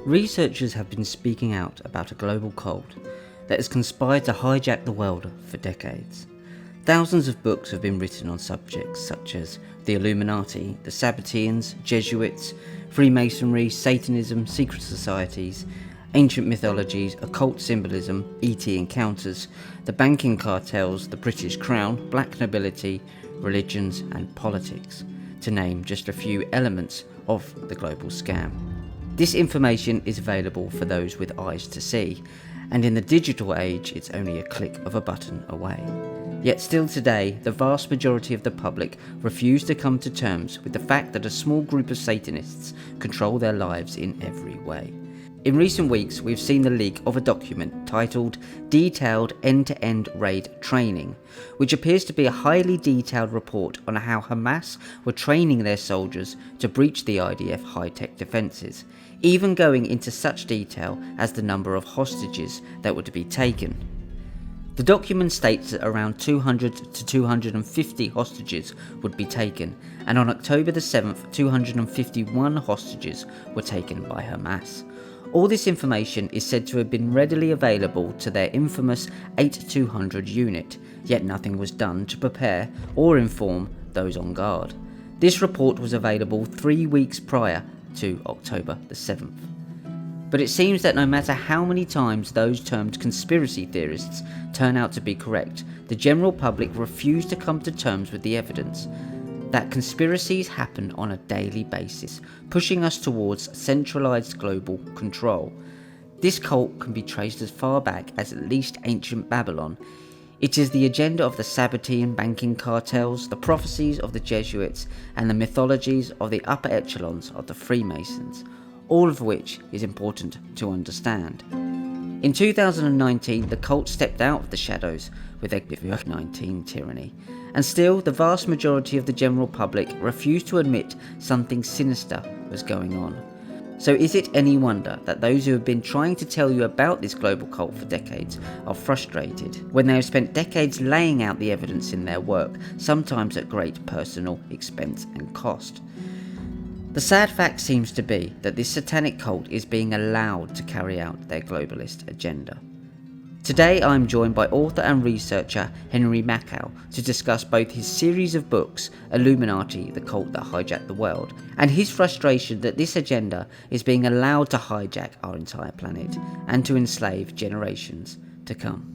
Researchers have been speaking out about a global cult that has conspired to hijack the world for decades. Thousands of books have been written on subjects such as the Illuminati, the Sabbateans, Jesuits, Freemasonry, Satanism, secret societies, ancient mythologies, occult symbolism, ET encounters, the banking cartels, the British Crown, black nobility, religions and politics, to name just a few elements of the global scam. This information is available for those with eyes to see, and in the digital age it's only a click of a button away. Yet still today, the vast majority of the public refuse to come to terms with the fact that a small group of Satanists control their lives in every way. In recent weeks, we've seen the leak of a document titled Detailed End-to-End Raid Training, which appears to be a highly detailed report on how Hamas were training their soldiers to breach the IDF high-tech defences, even going into such detail as the number of hostages that were to be taken. The document states that around 200 to 250 hostages would be taken, and on October the 7th, 251 hostages were taken by Hamas. All this information is said to have been readily available to their infamous 8200 unit, yet nothing was done to prepare or inform those on guard. This report was available 3 weeks prior to October the 7th. But it seems that no matter how many times those termed conspiracy theorists turn out to be correct, the general public refuse to come to terms with the evidence that conspiracies happen on a daily basis, pushing us towards centralized global control. This cult can be traced as far back as at least ancient Babylon. It is the agenda of the Sabbatean banking cartels, the prophecies of the Jesuits, and the mythologies of the upper echelons of the Freemasons, all of which is important to understand. In 2019, the cult stepped out of the shadows with their COVID-19 tyranny, and still the vast majority of the general public refused to admit something sinister was going on. So is it any wonder that those who have been trying to tell you about this global cult for decades are frustrated when they have spent decades laying out the evidence in their work, sometimes at great personal expense and cost? The sad fact seems to be that this satanic cult is being allowed to carry out their globalist agenda. Today I am joined by author and researcher Henry Makow to discuss both his series of books, Illuminati, the Cult That Hijacked the World, and his frustration that this agenda is being allowed to hijack our entire planet and to enslave generations to come.